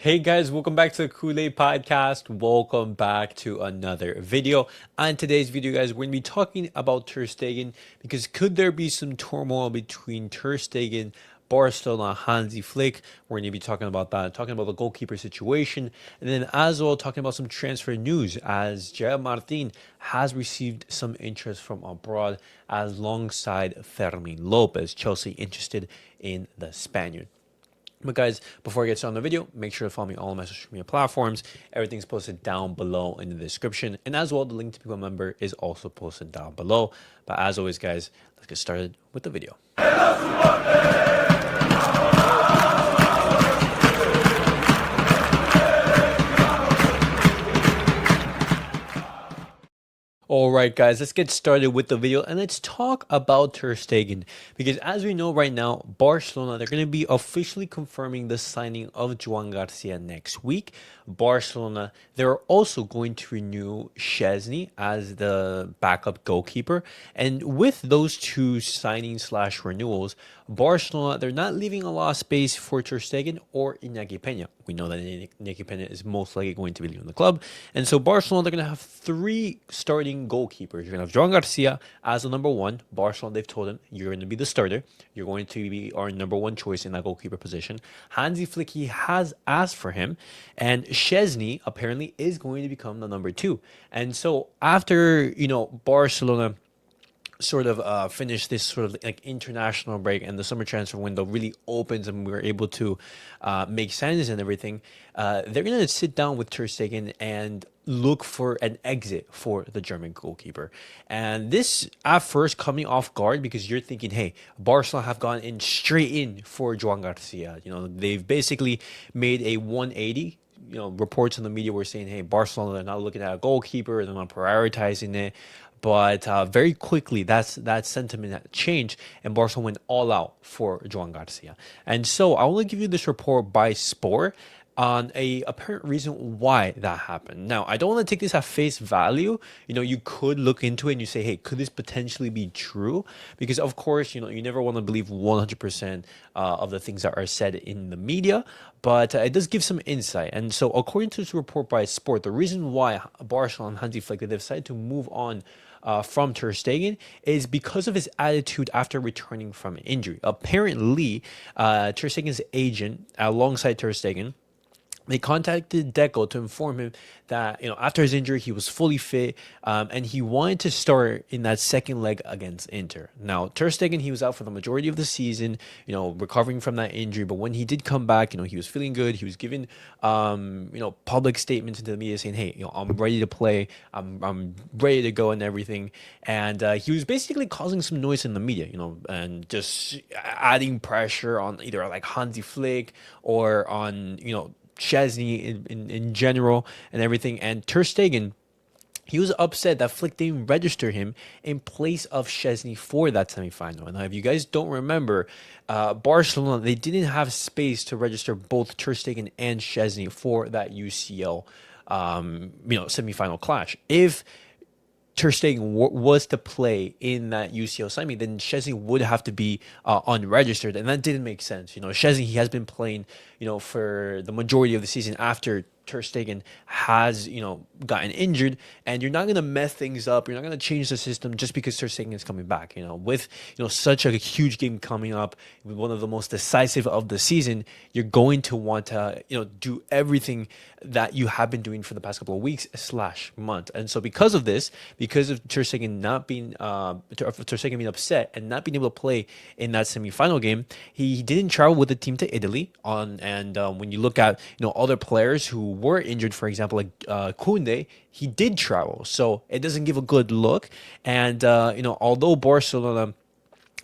Hey guys, welcome back to the 𝐉𝐒𝐓 podcast. Welcome back to another video. On today's video, guys, we're going to be talking about Ter Stegen because could there be some turmoil between Ter Stegen, Barcelona, Hansi Flick? We're going to be talking about that, talking about the goalkeeper situation, and then as well talking about some transfer news as Gerard Martín has received some interest from abroad alongside Fermín López. Chelsea interested in the Spaniard. But guys, before I get started on the video, make sure to follow me on all my social media platforms. Everything's posted down below in the description. And as well, the link to become a member is also posted down below. But as always, guys, let's get started with the video. Alright guys, let's get started with the video and let's talk about Ter Stegen because as we know right now, Barcelona, they're going to be officially confirming the signing of Joan García next week. Barcelona, they're also going to renew 𝐉𝐔𝐒𝐓 as the backup goalkeeper, and with those two signings slash renewals, Barcelona, they're not leaving a lot of space for Ter Stegen or Iñaki Peña. We know that Iñaki Peña is most likely going to be leaving the club, and so Barcelona, they're going to have three starting goalkeepers. You're going to have Joan García as the number one. Barcelona, they've told him, you're going to be the starter. You're going to be our number one choice in that goalkeeper position. Hansi Flick, he has asked for him, and 𝐉𝐔𝐒𝐓 apparently is going to become the number two. And so after, Barcelona sort of finish this sort of like international break and the summer transfer window really opens and we're able to make signings and everything, they're going to sit down with Ter Stegen and look for an exit for the German goalkeeper. And this at first coming off guard because you're thinking, hey, Barcelona have gone in straight in for Joan Garcia. They've basically made a 180. Reports in the media were saying, hey, Barcelona, they're not looking at a goalkeeper, they're not prioritizing it. But very quickly, that sentiment changed, and Barcelona went all out for Joan Garcia. And so I want to give you this report by Sport on a apparent reason why that happened. Now, I don't want to take this at face value. You could look into it and you say, hey, could this potentially be true? Because of course, you never want to believe 100% of the things that are said in the media, but it does give some insight. And so according to this report by Sport, the reason why Barcelona and Hansi Flick they decided to move on from Ter Stegen is because of his attitude after returning from injury. Apparently, Ter Stegen's agent, alongside Ter Stegen, they contacted Deco to inform him that after his injury he was fully fit, and he wanted to start in that second leg against Inter. Now Ter Stegen, he was out for the majority of the season, recovering from that injury. But when he did come back, he was feeling good. He was giving public statements into the media saying, hey, I'm ready to play. I'm ready to go and everything. And he was basically causing some noise in the media, and just adding pressure on either like Hansi Flick or on 𝐉𝐔𝐒𝐓 in general and everything. And Ter Stegen, he was upset that Flick didn't register him in place of 𝐉𝐔𝐒𝐓 for that semifinal. And if you guys don't remember, Barcelona, they didn't have space to register both Ter Stegen and 𝐉𝐔𝐒𝐓 for that UCL semifinal clash. If Ter Stegen was to play in that UCL semi, then 𝐉𝐔𝐒𝐓 would have to be unregistered, and that didn't make sense. 𝐉𝐔𝐒𝐓, he has been playing, for the majority of the season after Ter Stegen has, gotten injured, and you're not going to mess things up. You're not going to change the system just because Ter Stegen is coming back. With, such a huge game coming up, with one of the most decisive of the season, you're going to want to, do everything that you have been doing for the past couple of weeks slash month. And so because of this, because of Ter Stegen not being, Ter Stegen being upset and not being able to play in that semifinal game, he didn't travel with the team to Italy. And when you look at, other players who were injured, for example, like Koundé, he did travel. So it doesn't give a good look. And, although Barcelona,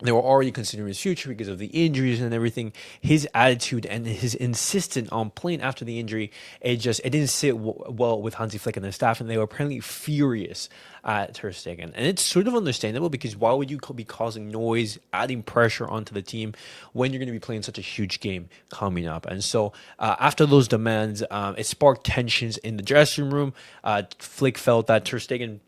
they were already considering his future because of the injuries and everything, his attitude and his insistence on playing after the injury, it didn't sit well with Hansi Flick and the staff, and they were apparently furious at Ter Stegen. And it's sort of understandable, because why would you be causing noise, adding pressure onto the team when you're going to be playing such a huge game coming up? And so after those demands, it sparked tensions in the dressing room. Flick felt that Ter Stegen,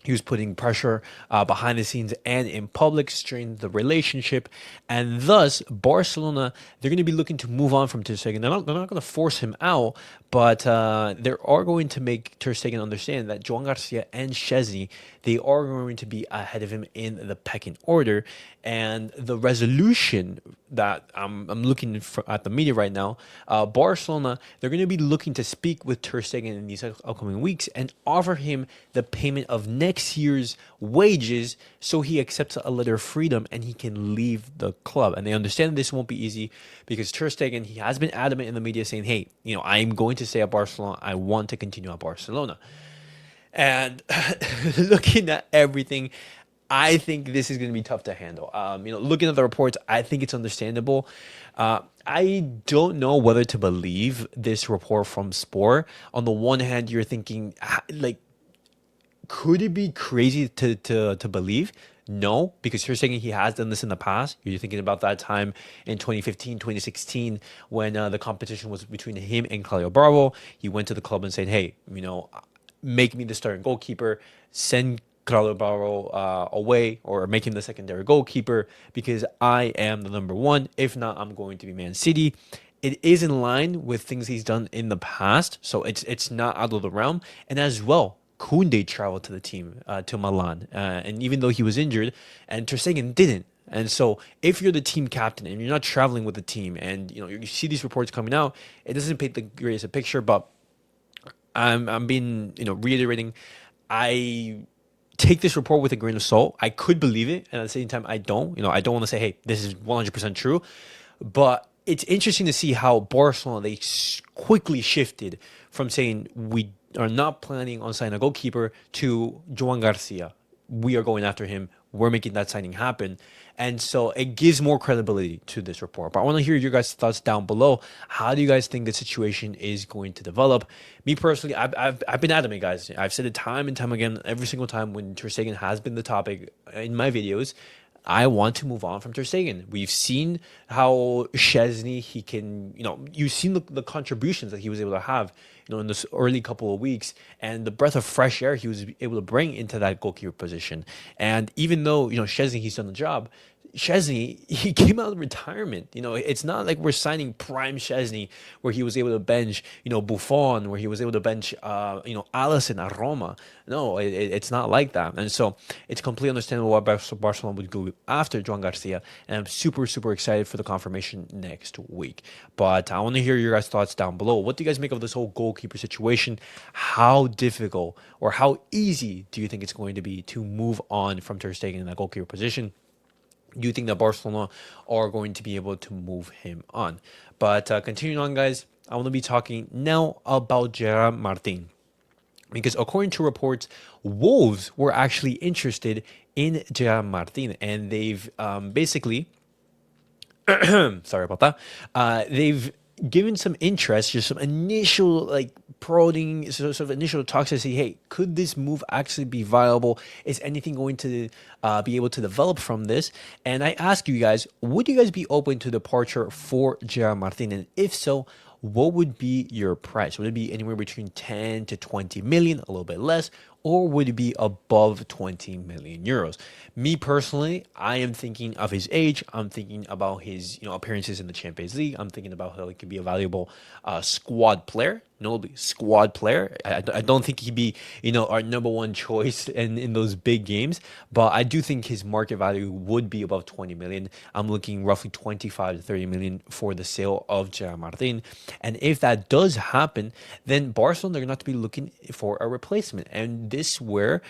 He was putting pressure behind the scenes and in public, strained the relationship, and thus Barcelona, they're going to be looking to move on from Ter Stegen. They're not going to force him out, but they are going to make Ter Stegen understand that Joan Garcia and 𝐉𝐔𝐒𝐓, they are going to be ahead of him in the pecking order, and the resolution that I'm looking at the media right now, Barcelona, they're going to be looking to speak with Ter Stegen in these upcoming weeks and offer him the payment of next year's wages so he accepts a letter of freedom and he can leave the club. And they understand this won't be easy because Ter Stegen, he has been adamant in the media saying, hey, I'm going to stay at Barcelona. I want to continue at Barcelona. And looking at everything, I think this is going to be tough to handle. Looking at the reports, I think it's understandable. I don't know whether to believe this report from Sport. On the one hand, you're thinking, like, could it be crazy to believe? No, because you're saying he has done this in the past. You're thinking about that time in 2015, 2016, when the competition was between him and Claudio Bravo. He went to the club and said, hey, make me the starting goalkeeper, send Claudio Bravo away, or make him the secondary goalkeeper because I am the number one. If not, I'm going to be Man City. It is in line with things he's done in the past, so it's not out of the realm. And as well, Koundé traveled to the team, to Milan, and even though he was injured, and Ter Stegen didn't. And so, if you're the team captain and you're not traveling with the team, and you see these reports coming out, it doesn't paint the greatest picture. But I'm being reiterating, I take this report with a grain of salt. I could believe it, and at the same time, I don't. I don't want to say, hey, this is 100% true, but it's interesting to see how Barcelona, they quickly shifted from saying we are not planning on signing a goalkeeper to Joan Garcia. We are going after him. We're making that signing happen. And so it gives more credibility to this report. But I want to hear your guys' thoughts down below. How do you guys think the situation is going to develop? Me personally, I've been adamant, guys. I've said it time and time again, every single time when Ter Stegen has been the topic in my videos. I want to move on from Ter Stegen. We've seen how 𝐉𝐔𝐒𝐓, he can, you've seen the contributions that he was able to have, in this early couple of weeks, and the breath of fresh air he was able to bring into that goalkeeper position. And even though, 𝐉𝐔𝐒𝐓, he's done the job, 𝐉𝐔𝐒𝐓, he came out of retirement. It's not like we're signing prime 𝐉𝐔𝐒𝐓 where he was able to bench, Buffon, where he was able to bench, Alisson at Roma. No, it's not like that. And so it's completely understandable why Barcelona would go after Joan Garcia. And I'm super, super excited for the confirmation next week. But I want to hear your guys' thoughts down below. What do you guys make of this whole goalkeeper situation? How difficult or how easy do you think it's going to be to move on from Ter Stegen in that goalkeeper position? Do you think that Barcelona are going to be able to move him on? But continuing on, guys, I want to be talking now about Gerard Martín. Because according to reports, Wolves were actually interested in Gerard Martín. And they've basically... sorry about that. They've given some interest, just some initial prodding, sort of initial talks to see, hey, could this move actually be viable? Is anything going to be able to develop from this? And I ask you guys, would you guys be open to departure for Gerard Martín? And if so, what would be your price? Would it be anywhere between 10 to 20 million, a little bit less, or would it be above 20 million euros? Me personally, I am thinking of his age. I'm thinking about his appearances in the Champions League. I'm thinking about how he could be a valuable squad player. Notably, squad player. I don't think he'd be our number one choice in those big games, but I do think his market value would be above 20 million. I'm looking roughly 25 to 30 million for the sale of Gerard Martín. And if that does happen, then Barcelona, they're going to have to be looking for a replacement. And this where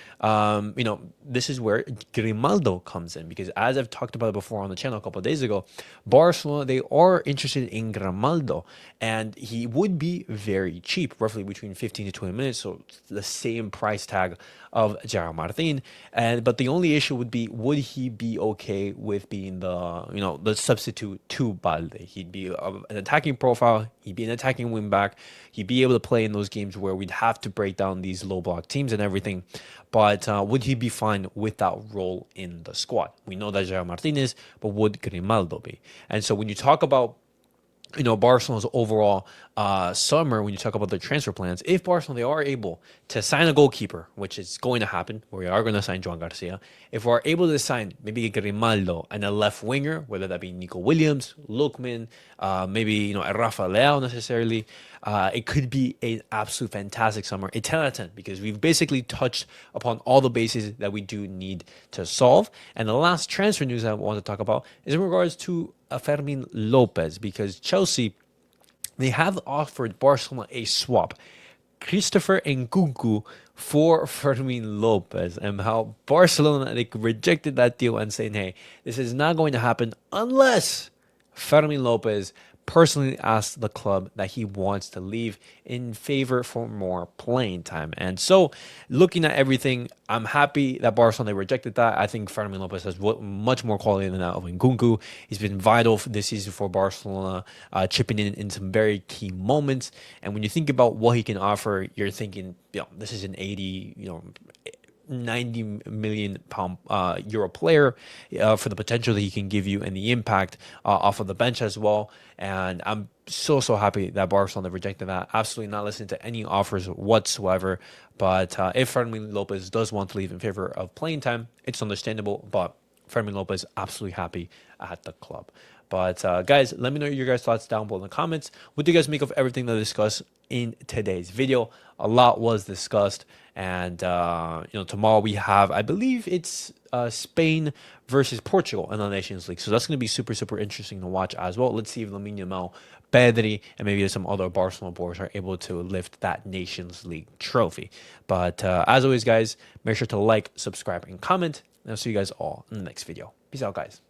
this is where Grimaldo comes in, because as I've talked about before on the channel a couple of days ago, Barcelona, they are interested in Grimaldo, and he would be very cheap, roughly between 15 to 20 minutes, so the same price tag of Gerard Martín. But the only issue would be, would he be okay with being the substitute to Balde? He'd be an attacking profile, he'd be an attacking wing back, he'd be able to play in those games where we'd have to break down these low block teams and everything. But would he be fine with that role in the squad? We know that Gerard Martín is, but would Grimaldo be? And so when you talk about Barcelona's overall summer, when you talk about their transfer plans, if Barcelona, they are able to sign a goalkeeper, which is going to happen, we are going to sign Joan García. If we're able to sign maybe a Grimaldo and a left winger, whether that be Nico Williams, Lookman, maybe, a Rafa Leao necessarily, it could be an absolute fantastic summer, a 10 out of 10, because we've basically touched upon all the bases that we do need to solve. And the last transfer news I want to talk about is in regards to Fermín López, because Chelsea, they have offered Barcelona a swap, Christopher Nkunku for Fermín López, and how Barcelona, they rejected that deal and saying, hey, this is not going to happen unless Fermín López personally asked the club that he wants to leave in favor for more playing time. And so, looking at everything, I'm happy that Barcelona rejected that. I think Fermin Lopez has much more quality than that of Nkunku. He's been vital this season for Barcelona, chipping in some very key moments. And when you think about what he can offer, you're thinking, this is an 90 million pound euro player for the potential that he can give you and the impact off of the bench as well. And I'm so happy that Barcelona rejected that. Absolutely not listening to any offers whatsoever. But if Fermin Lopez does want to leave in favor of playing time, it's understandable. But Fermin Lopez absolutely happy at the club. But guys, let me know your guys' thoughts down below in the comments. What do you guys make of everything that I discussed in today's video? A lot was discussed, and tomorrow we have, I believe it's Spain versus Portugal in the Nations League. So that's going to be super interesting to watch as well. Let's see if Lamine Yamal, Pedri, and maybe some other Barcelona boys are able to lift that Nations League trophy. But as always, guys, make sure to like, subscribe, and comment. And I'll see you guys all in the next video. Peace out, guys.